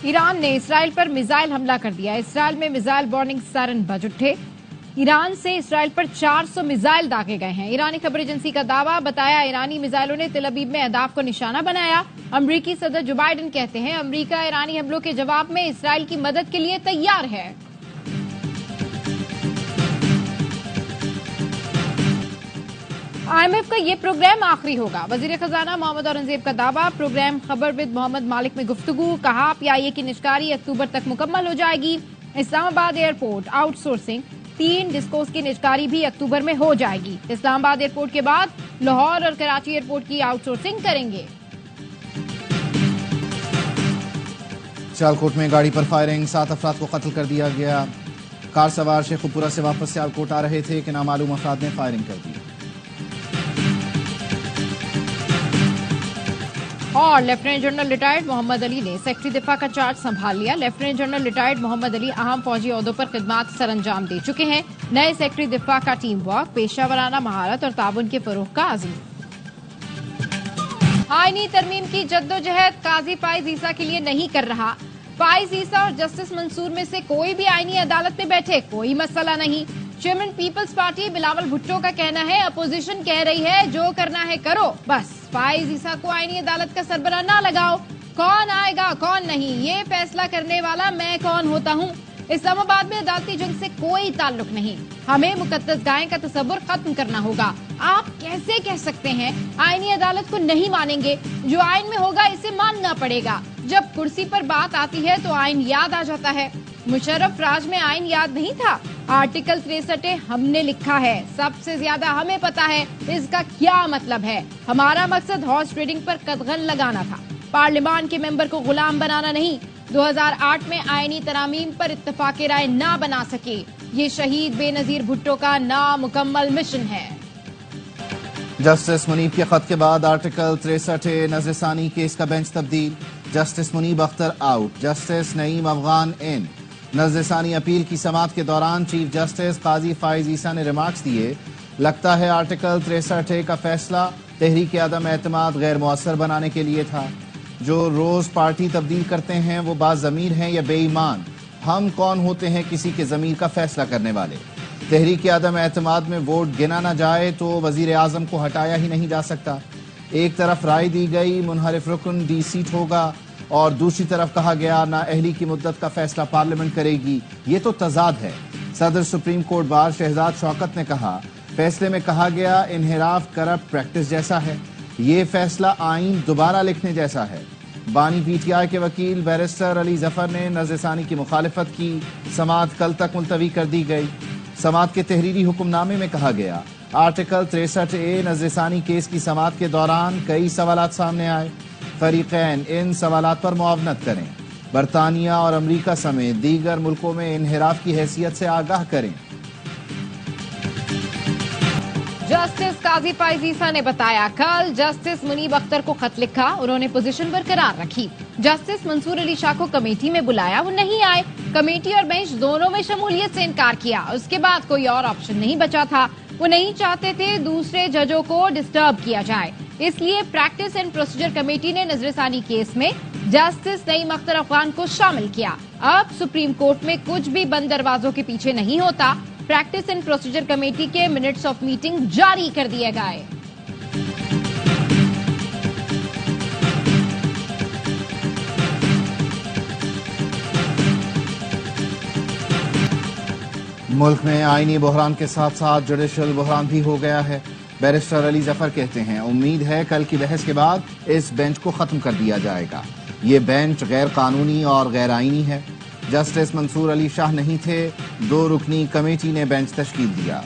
ایران نے اسرائیل پر میزائل حملہ کر دیا. اسرائیل میں میزائل وارننگ سائرن بج اٹھے. ایران سے اسرائیل پر 400 میزائل داغے گئے ہیں. ایرانی خبر ایجنسی کا دعویٰ بتایا ایرانی میزائلوں نے تل ابیب میں اہداف کو نشانہ بنایا. امریکی صدر جو بائیڈن کہتے ہیں امریکہ ایرانی حملوں کے جواب میں اسرائیل کی مدد کے لیے تیار ہے. IMF کا یہ پروگرام آخری ہوگا. وزیر خزانہ محمد اورنگزیب کا دعویٰ. پروگرام خبر ود محمد مالک میں گفتگو. کہا PIA کی نشکاری اکتوبر تک مکمل ہو جائے گی. اسلام آباد ایئرپورٹ آؤٹ سورسنگ 3 ڈسکوز کی نشکاری بھی اکتوبر میں ہو جائے گی. اسلام آباد ایئرپورٹ کے بعد لاہور اور کراچی ایئرپورٹ کی آؤٹ سورسنگ کریں گے. سیالکوٹ میں گاڑی پر فائرنگ. 7 افراد کو قتل کر دیا گیا. کار سوار شیخو پورہ سے واپس سیالکوٹ آ رہے تھے کہ نامعلوم افراد نے فائرنگ کر دی. اور لیفٹیننٹ جنرل ریٹائرڈ محمد علی نے سیکٹری دفاع کا چارج سنبھال لیا. لیفٹیننٹ جنرل ریٹائرڈ محمد علی اہم فوجی عہدوں پر خدمات سر انجام دے چکے ہیں. نئے سیکٹری دفاع کا ٹیم ورک، پیشہ ورانہ مہارت اور تعاون کے فروغ کا عزم. آئینی ترمیم کی جدوجہد قاضی فائز عیسیٰ کے لیے نہیں کر رہا. فائز عیسیٰ اور جسٹس منصور میں سے کوئی بھی آئینی عدالت میں بیٹھے کوئی مسئلہ نہیں. Chairman peoples party Bilawal Bhutto کا کہنا ہے اپوزیشن کہہ رہی ہے جو کرنا ہے کرو، بس فائز عیسیٰ کو آئینی عدالت کا سربراہ نہ لگاؤ. کون آئے گا کون نہیں یہ فیصلہ کرنے والا میں کون ہوتا ہوں. اسلام آباد میں عدالتی جنگ سے کوئی تعلق نہیں. ہمیں مقدس گائے کا تصور ختم کرنا ہوگا. آپ کیسے کہہ سکتے ہیں آئینی عدالت کو نہیں مانیں گے؟ جو آئین میں ہوگا اسے ماننا پڑے گا. جب کرسی پر بات آتی ہے تو آئین یاد آ جاتا ہے. مشرف راج میں آئین یاد نہیں تھا. آرٹیکل 63 ہم نے لکھا ہے. سب سے زیادہ ہمیں پتا ہے اس کا کیا مطلب ہے. ہمارا مقصد ہارس ٹریڈنگ پر قدغن لگانا تھا، پارلیمان کے ممبر کو غلام بنانا نہیں. 2008 میں آئینی ترامیم پر اتفاق رائے نہ بنا سکے. یہ شہید بے نظیر بھٹو کا نامکمل مشن ہے. جسٹس منیب کے خط کے بعد آرٹیکل 63 نظر ثانی کیس کا بینچ تبدیل. جسٹس منیب اختر آؤٹ، جسٹس نعیم افغان ان. نظر ثانی اپیل کی سماعت کے دوران چیف جسٹس قاضی فائز عیسیٰ نے ریمارکس دیے. لگتا ہے آرٹیکل 63 کا فیصلہ تحریک عدم اعتماد غیر مؤثر بنانے کے لیے تھا. جو روز پارٹی تبدیل کرتے ہیں وہ باضمیر ہیں یا بے ایمان؟ ہم کون ہوتے ہیں کسی کے ضمیر کا فیصلہ کرنے والے؟ تحریک عدم اعتماد میں ووٹ گنا نہ جائے تو وزیر اعظم کو ہٹایا ہی نہیں جا سکتا. ایک طرف رائے دی گئی منحرف رکن ڈی سیٹ ہوگا اور دوسری طرف کہا گیا نااہلی کی مدت کا فیصلہ پارلیمنٹ کرے گی. یہ تو تضاد ہے. صدر سپریم کورٹ بار شہزاد شوکت نے کہا فیصلے میں کہا گیا انحراف کرپٹ پریکٹس جیسا ہے. یہ فیصلہ آئین دوبارہ لکھنے جیسا ہے. بانی پی ٹی آئی کے وکیل بیرسٹر علی ظفر نے نظر ثانی کی مخالفت کی. سماعت کل تک ملتوی کر دی گئی. سماعت کے تحریری حکم نامے میں کہا گیا آرٹیکل 63A نظر ثانی کیس کی سماعت کے دوران کئی سوالات سامنے آئے. فریقین ان سوالات پر معاونت کریں. برطانیہ اور امریکہ سمیت دیگر ملکوں میں انحراف کی حیثیت سے آگاہ کریں. جسٹس قاضی فائز عیسیٰ نے بتایا کل جسٹس منیب اختر کو خط لکھا. انہوں نے پوزیشن برقرار رکھی. جسٹس منصور علی شاہ کو کمیٹی میں بلایا، وہ نہیں آئے. کمیٹی اور بینچ دونوں میں شمولیت سے انکار کیا. اس کے بعد کوئی اور آپشن نہیں بچا تھا. وہ نہیں چاہتے تھے دوسرے ججوں کو ڈسٹرب کیا جائے، اس لیے پریکٹس اینڈ پروسیجر کمیٹی نے نظر ثانی کیس میں جسٹس نعیم اختر افغان کو شامل کیا. اب سپریم کورٹ میں کچھ بھی بند دروازوں کے پیچھے نہیں ہوتا. پریکٹس اینڈ پروسیجر کمیٹی کے منٹس آف میٹنگ جاری کر دیے گئے. ملک میں آئینی بحران کے ساتھ ساتھ جوڈیشل بحران بھی ہو گیا ہے. بیرسٹر علی ظفر کہتے ہیں امید ہے کل کی بحث کے بعد اس بینچ کو ختم کر دیا جائے گا. یہ بینچ غیر قانونی اور غیر آئینی ہے. جسٹس منصور علی شاہ نہیں تھے. 2 رکنی کمیٹی نے بینچ تشکیل دیا.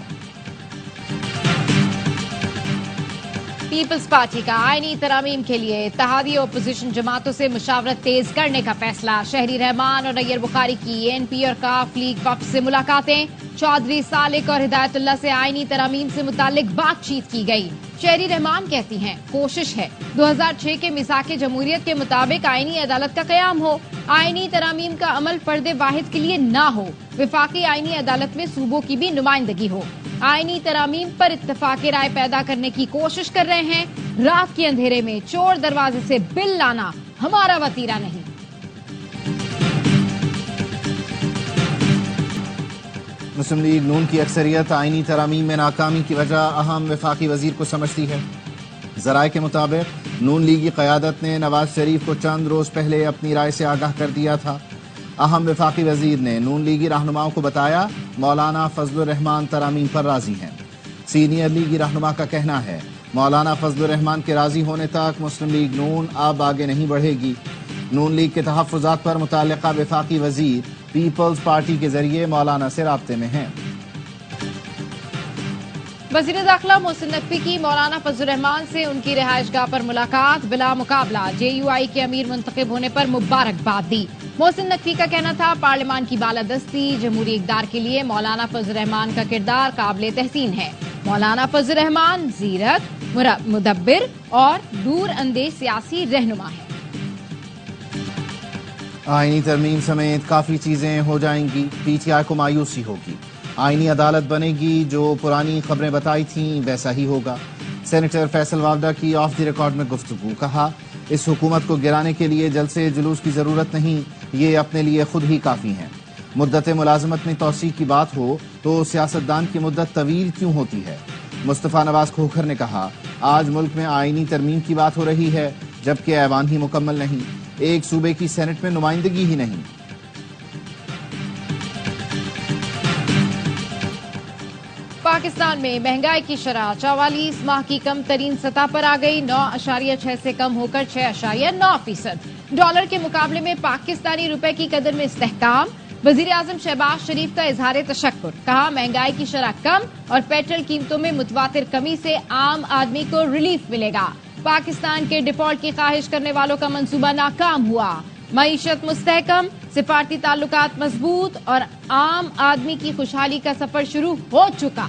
پیپلز پارٹی کا آئینی ترامیم کے لیے اتحادی اپوزیشن جماعتوں سے مشاورت تیز کرنے کا فیصلہ. شہری رحمان اور نیر بخاری کی NP اور کاف لیگ وفد سے ملاقاتیں. چودھری سالک اور ہدایت اللہ سے آئینی ترامیم سے متعلق بات چیت کی گئی. شہری رحمان کہتی ہیں کوشش ہے 2006 کے میثاق جمہوریت کے مطابق آئینی عدالت کا قیام ہو. آئینی ترامیم کا عمل فرد واحد کے لیے نہ ہو. وفاقی آئینی عدالت میں صوبوں کی بھی نمائندگی ہو. آئینی ترامیم پر اتفاق رائے پیدا کرنے کی کوشش کر رہے ہیں. رات کے اندھیرے میں چور دروازے سے بل لانا ہمارا وتیرہ نہیں. مسلم لیگ نون کی اکثریت آئینی ترامیم میں ناکامی کی وجہ اہم وفاقی وزیر کو سمجھتی ہے۔ ذرائع کے مطابق نون لیگی قیادت نے نواز شریف کو چند روز پہلے اپنی رائے سے آگاہ کر دیا تھا۔ اہم وفاقی وزیر نے نون لیگی رہنماؤں کو بتایا مولانا فضل الرحمان ترامیم پر راضی ہیں۔ سینئر لیگی رہنما کا کہنا ہے مولانا فضل الرحمان کے راضی ہونے تک مسلم لیگ نون اب آگے نہیں بڑھے گی۔ نون لیگ کے تحفظات پر متعلقہ وفاقی وزیر پیپلز پارٹی کے ذریعے مولانا سے رابطے میں ہیں۔ وزیر داخلہ محسن نقوی کی مولانا فضل الرحمان سے ان کی رہائش گاہ پر ملاقات، بلا مقابلہ JUI کے امیر منتخب ہونے پر مبارکباد دی۔ محسن نقوی کا کہنا تھا پارلیمان کی بالادستی جمہوری اقدار کے لیے مولانا فضل الرحمان کا کردار قابل تحسین ہے۔ مولانا فضل الرحمان زیرک، مدبر اور دور اندیش سیاسی رہنما ہے۔ آئینی ترمیم سمیت کافی چیزیں ہو جائیں گی، PTI کو مایوسی ہوگی۔ آئینی عدالت بنے گی، جو پرانی خبریں بتائی تھیں ویسا ہی ہوگا۔ سینیٹر فیصل وافدہ کی آف دی ریکارڈ میں گفتگو، کہا اس حکومت کو گرانے کے لیے جلسے جلوس کی ضرورت نہیں، یہ اپنے لیے خود ہی کافی ہیں۔ مدت ملازمت میں توسیع کی بات ہو تو سیاستدان کی مدت طویل کیوں ہوتی ہے؟ مصطفیٰ نواز کھوکھر نے کہا آج ملک میں آئینی ترمیم کی بات ہو رہی ہے جبکہ ایوان ہی مکمل نہیں، ایک صوبے کی سینٹ میں نمائندگی ہی نہیں۔ پاکستان میں مہنگائی کی شرح 44 ماہ کی کم ترین سطح پر آ گئی، 9.6 سے کم ہو کر 6.9%۔ ڈالر کے مقابلے میں پاکستانی روپے کی قدر میں استحکام، وزیر اعظم شہباز شریف کا اظہار تشکر، کہا مہنگائی کی شرح کم اور پیٹرول قیمتوں میں متواتر کمی سے عام آدمی کو ریلیف ملے گا۔ پاکستان کے ڈیفالٹ کی خواہش کرنے والوں کا منصوبہ ناکام ہوا، معیشت مستحکم، سفارتی تعلقات مضبوط اور عام آدمی کی خوشحالی کا سفر شروع ہو چکا۔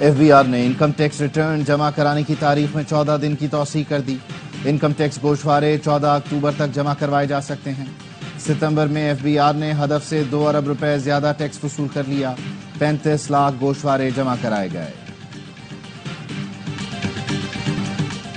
FBR نے انکم ٹیکس ریٹرن جمع کرانے کی تاریخ میں 14 دن کی توسیع کر دی۔ انکم ٹیکس گوشوارے 14 اکتوبر تک جمع کروائے جا سکتے ہیں۔ ستمبر میں FBR نے ہدف سے 2 ارب روپے زیادہ ٹیکس وصول کر لیا، 35 لاکھ گوشوارے جمع کرائے گئے۔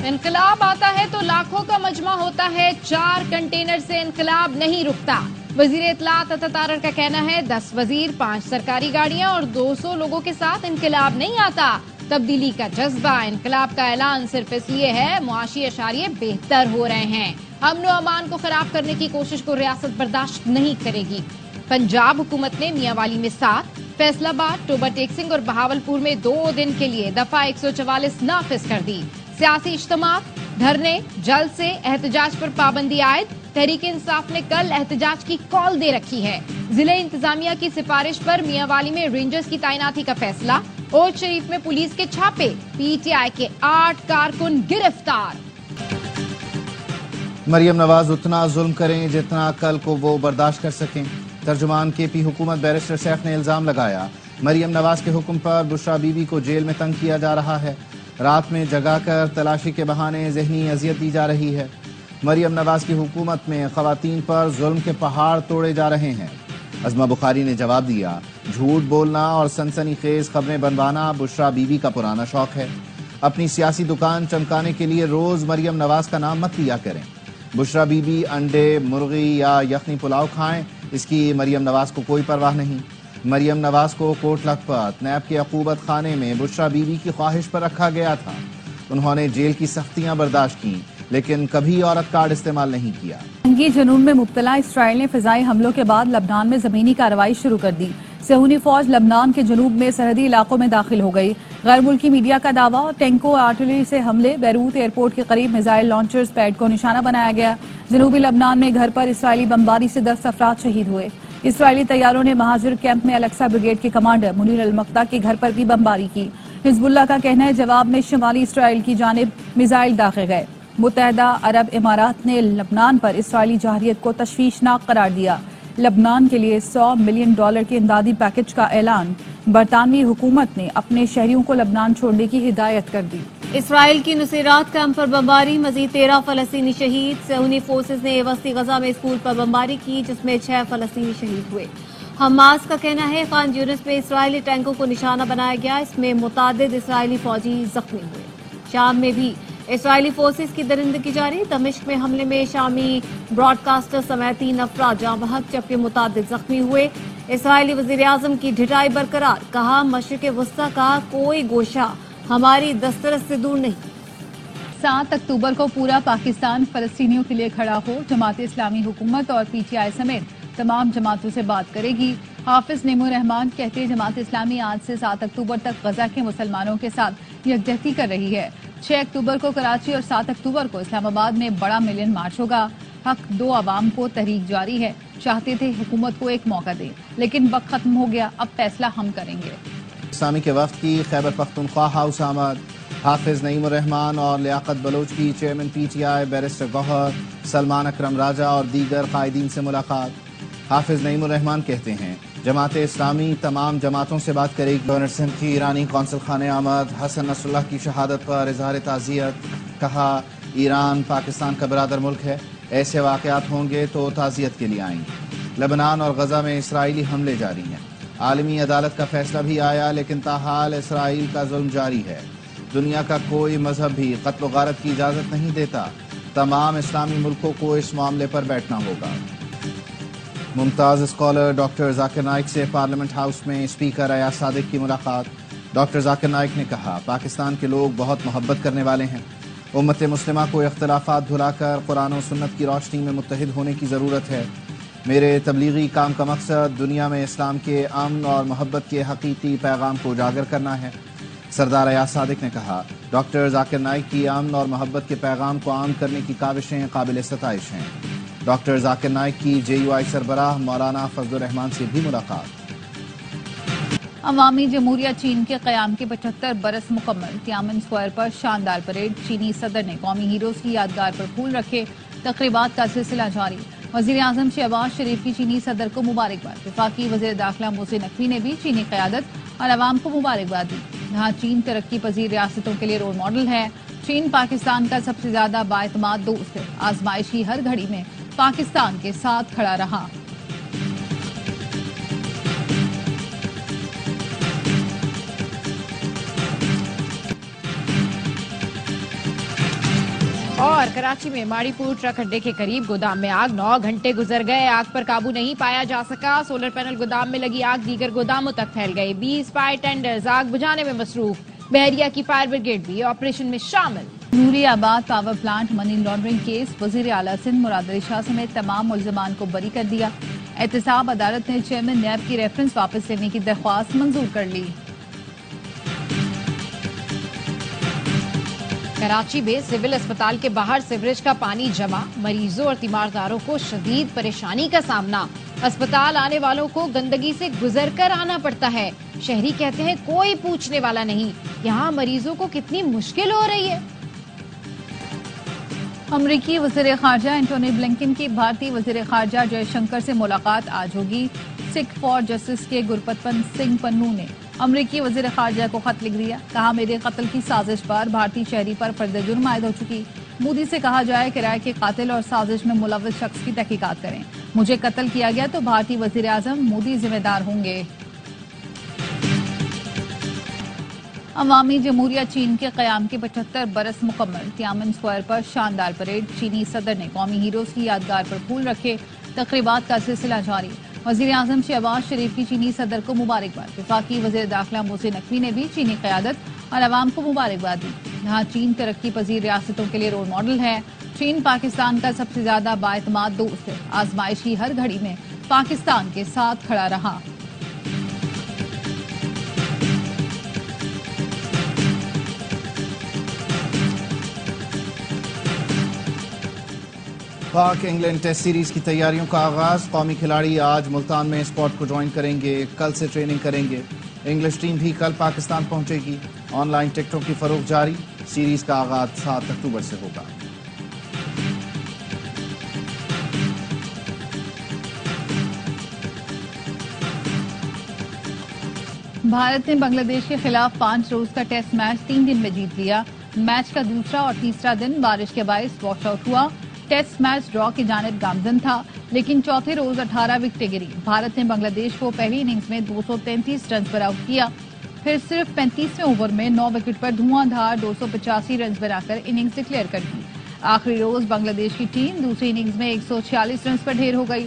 انقلاب آتا ہے تو لاکھوں کا مجمع ہوتا ہے، 4 کنٹینر سے انقلاب نہیں رکتا۔ وزیر اطلاعات عطا تارڑ کا کہنا ہے 10 وزیر، 5 سرکاری گاڑیاں اور 200 لوگوں کے ساتھ انقلاب نہیں آتا۔ تبدیلی کا جذبہ، انقلاب کا اعلان صرف اس لیے ہے معاشی اشاریے بہتر ہو رہے ہیں۔ امن و امان کو خراب کرنے کی کوشش کو ریاست برداشت نہیں کرے گی۔ پنجاب حکومت نے میاں والی میں 7، فیصل آباد، ٹوبا ٹیک سنگھ اور بہاولپور میں 2 دن کے لیے دفعہ 144 نافذ کر دی۔ سیاسی اجتماعات، دھرنے، جلسے، احتجاج پر پابندی عائد۔ تحریک انصاف نے کل احتجاج کی کال دے رکھی ہے۔ ضلع انتظامیہ کی سفارش پر میاں والی میں رینجرز کی تعیناتی کا فیصلہ، اوج شریف میں پولیس کے چھاپے، PTI کے 8 کارکن گرفتار۔ مریم نواز اتنا ظلم کریں جتنا کل کو وہ برداشت کر سکیں، ترجمان KP حکومت بیرسٹر سیف نے الزام لگایا مریم نواز کے حکم پر بشرا بی بی کو جیل میں تنگ کیا جا رہا ہے، رات میں جگا کر تلاشی کے بہانے ذہنی اذیت دی جا رہی ہے۔ مریم نواز کی حکومت میں خواتین پر ظلم کے پہاڑ توڑے جا رہے ہیں۔ عظمہ بخاری نے جواب دیا جھوٹ بولنا اور سنسنی خیز خبریں بنوانا بشرا بی بی کا پرانا شوق ہے، اپنی سیاسی دکان چمکانے کے لیے روز مریم نواز کا نام مت لیا کریں۔ بشرا بی بی انڈے، مرغی یا یخنی پلاؤ کھائیں، اس کی مریم نواز کو کوئی پرواہ نہیں۔ مریم نواز کو کوٹ لکھپت نیب کے عقوبت خانے میں بشرا بی بی کی خواہش پر رکھا گیا تھا۔ انہوں نے جیل کی سختیاں برداشت کیں لیکن کبھی عورت کارڈ استعمال نہیں کیا۔ جنگی جنون میں مبتلا اسرائیل نے فضائی حملوں کے بعد لبنان میں زمینی کارروائی شروع کر دی۔ صہیونی فوج لبنان کے جنوب میں سرحدی علاقوں میں داخل ہو گئی۔ غیر ملکی میڈیا کا دعویٰ، ٹینکوں اور آرٹلری سے حملے، بیروت ایئرپورٹ کے قریب میزائل لانچرز پیڈ کو نشانہ بنایا گیا۔ جنوبی لبنان میں گھر پر اسرائیلی بمباری سے 10 افراد شہید ہوئے۔ اسرائیلی طیاروں نے مہاجر کیمپ میں الاقصی بریگیڈ کے کمانڈر منیر المقدہ کے گھر پر بھی بمباری کی۔ حزب اللہ کا کہنا ہے جواب میں شمالی اسرائیل کی جانب میزائل داغے گئے۔ متحدہ عرب امارات نے لبنان پر اسرائیلی جارحیت کو تشویشناک قرار دیا۔ لبنان کے لیے $100 ملین کے امدادی پیکج کا اعلان۔ برطانوی حکومت نے اپنے شہریوں کو لبنان چھوڑنے کی ہدایت کر دی۔ اسرائیل کی نصیرات کیمپ پر بمباری، مزید 13 فلسطینی شہید۔ صہیونی فورسز نے وسطی غزہ میں اسکول پر بمباری کی جس میں 6 فلسطینی شہید ہوئے۔ حماس کا کہنا ہے خان یونس میں اسرائیلی ٹینکوں کو نشانہ بنایا گیا، اس میں متعدد اسرائیلی فوجی زخمی ہوئے۔ شام میں بھی اسرائیلی فورسز کی درندگی جاری، دمشق میں حملے میں شامی براڈ کاسٹر سمیت 3 افراد جاں بحق جبکہ متعدد زخمی ہوئے۔ اسرائیلی وزیر اعظم کی ڈٹائی برقرار، کہا مشرق وسطی کا کوئی گوشہ ہماری دسترس سے دور نہیں۔ 7 اکتوبر کو پورا پاکستان فلسطینیوں کے لیے کھڑا ہو، جماعت اسلامی حکومت اور پی ٹی آئی سمیت تمام جماعتوں سے بات کرے گی۔ حافظ نعیم الرحمان کہتے ہیں جماعت اسلامی آج سے 7 اکتوبر تک غزہ کے مسلمانوں کے ساتھ یکجہتی کر رہی ہے۔ 6 اکتوبر کو کراچی اور 7 اکتوبر کو اسلام آباد میں بڑا ملین مارچ ہوگا۔ حق دو عوام کو تحریک جاری ہے، چاہتے تھے حکومت کو ایک موقع دیں لیکن وقت ختم ہو گیا، اب فیصلہ ہم کریں گے۔ اسلامی کے وفد کی خیبر پختونخوا ہاؤس آمد، حافظ نعیم الرحمان اور لیاقت بلوچ کی chairman PTI barrister Gohar, Salman Akram Raja اور دیگر قائدین سے ملاقات۔ حافظ نعیم الرحمان کہتے ہیں جماعت اسلامی تمام جماعتوں سے بات کرے گی۔ گورنر سندھ کی ایرانی قونصل خانے آمد، حسن نصر اللہ کی شہادت پر اظہار تعزیت، کہا ایران پاکستان کا برادر ملک ہے، ایسے واقعات ہوں گے تو تعزیت کے لیے آئیں گے۔ لبنان اور غزہ میں اسرائیلی حملے جاری ہیں، عالمی عدالت کا فیصلہ بھی آیا لیکن تاحال اسرائیل کا ظلم جاری ہے۔ دنیا کا کوئی مذہب بھی قتل و غارت کی اجازت نہیں دیتا، تمام اسلامی ملکوں کو اس معاملے پر بیٹھنا ہوگا۔ ممتاز اسکالر ڈاکٹر ذاکر نائک سے پارلیمنٹ ہاؤس میں اسپیکر ایاز صادق کی ملاقات۔ ڈاکٹر ذاکر نائک نے کہا پاکستان کے لوگ بہت محبت کرنے والے ہیں، امت مسلمہ کو اختلافات بھلا کر قرآن و سنت کی روشنی میں متحد ہونے کی ضرورت ہے۔ میرے تبلیغی کام کا مقصد دنیا میں اسلام کے امن اور محبت کے حقیقی پیغام کو اجاگر کرنا ہے۔ سردار ایاز صادق نے کہا ڈاکٹر ذاکر نائک کی امن اور محبت کے پیغام کو عام کرنے کی کاوشیں قابل ستائش ہیں۔ ڈاکٹر ذاکر نائک کی جے یو آئی سربراہ مولانا فضل الرحمان سے بھی ملاقات۔ عوامی جمہوریہ چین کے قیام کے 75 برس مکمل، تیانمن اسکوائر پر شاندار پریڈ، چینی صدر نے قومی ہیروز کی یادگار پر پھول رکھے، تقریبات کا سلسلہ جاری۔ وزیر اعظم شہباز شریف کی چینی صدر کو مبارکباد، وفاقی وزیر داخلہ محسن نقوی نے بھی چینی قیادت اور عوام کو مبارکباد دی۔ جہاں چین ترقی پذیر ریاستوں کے لیے رول ماڈل ہے، چین پاکستان کا سب سے زیادہ بااعتماد دوست ہے، آزمائش کی ہر گھڑی میں پاکستان کے ساتھ کھڑا رہا۔ اور کراچی میں ماڑی پور ٹرک اڈے کے قریب گودام میں آگ، 9 گھنٹے گزر گئے، آگ پر قابو نہیں پایا جا سکا۔ سولر پینل گودام میں لگی آگ دیگر گوداموں تک پھیل گئی، 20 فائر ٹینڈرز آگ بجھانے میں مصروف، بحریہ کی فائر بریگیڈ بھی آپریشن میں شامل۔ Nooriabad power plant money laundering case, وزیر اعلیٰ سندھ مراد علی شاہ سمیت تمام ملزمان کو بری کر دیا۔ احتساب عدالت نے چیئرمین نیب کی ریفرنس واپس لینے کی درخواست منظور کر لی۔ کراچی میں سول اسپتال کے باہر سیوریج کا پانی جمع، مریضوں اور تیمارداروں کو شدید پریشانی کا سامنا، اسپتال آنے والوں کو گندگی سے گزر کر آنا پڑتا ہے۔ شہری کہتے ہیں کوئی پوچھنے والا نہیں، یہاں مریضوں کو کتنی مشکل ہو رہی ہے۔ امریکی وزیر خارجہ اینٹونی بلنکن کی بھارتی وزیر خارجہ جے شنکر سے ملاقات آج ہوگی۔ سکھ فار جسٹس کے گرپت پنت سنگھ پنو نے امریکی وزیر خارجہ کو خط لکھ دیا، کہا میرے قتل کی سازش پر بھارتی شہری پر فرد جرم عائد ہو چکی، مودی سے کہا جائے کہ رائے کے قاتل اور سازش میں ملوث شخص کی تحقیقات کریں، مجھے قتل کیا گیا تو بھارتی وزیر اعظم مودی ذمہ دار ہوں گے۔ عوامی جمہوریہ چین کے قیام کے 75 برس مکمل، تیانمن اسکوائر پر شاندار پریڈ، چینی صدر نے قومی ہیروز کی یادگار پر پھول رکھے، تقریبات کا سلسلہ جاری۔ وزیر اعظم شہباز شریف کی چینی صدر کو مبارکباد، وفاقی وزیر داخلہ محسن نقوی نے بھی چینی قیادت اور عوام کو مبارکباد دی۔ جہاں چین ترقی پذیر ریاستوں کے لیے رول ماڈل ہے، چین پاکستان کا سب سے زیادہ بااعتماد دوست ہے، آزمائش کی ہر گھڑی میں پاکستان کے ساتھ کھڑا رہا۔ پاک انگلینڈ ٹیسٹ سیریز کی تیاریوں کا آغاز، قومی کھلاڑی آج ملتان میں اسکواڈ کو جوائن کریں گے، کل سے ٹریننگ کریں گے۔ انگلش ٹیم بھی کل پاکستان پہنچے گی، آن لائن ٹکٹوں کی فروخت جاری، سیریز کا آغاز 7 اکتوبر سے ہوگا۔ بھارت نے بنگلہ دیش کے خلاف 5 روز کا ٹیسٹ میچ 3 دن میں جیت لیا۔ میچ کا دوسرا اور تیسرا دن بارش کے باعث واش آؤٹ ہوا۔ ٹیسٹ میچ ڈرا کی جانب گامزن تھا، لیکن چوتھے روز 18 وکٹیں گری۔ بھارت نے بنگلہ دیش کو پہلی اننگز میں 233 رنز پر آؤٹ کیا، پھر صرف 35ویں اوور میں 9 وکٹ پر دھواں دھار 285 رنز بنا کر اننگز ڈکلیئر کر دی۔ آخری روز بنگلہ دیش کی ٹیم دوسری اننگز میں 146 رنز پر ڈھیر ہو گئی۔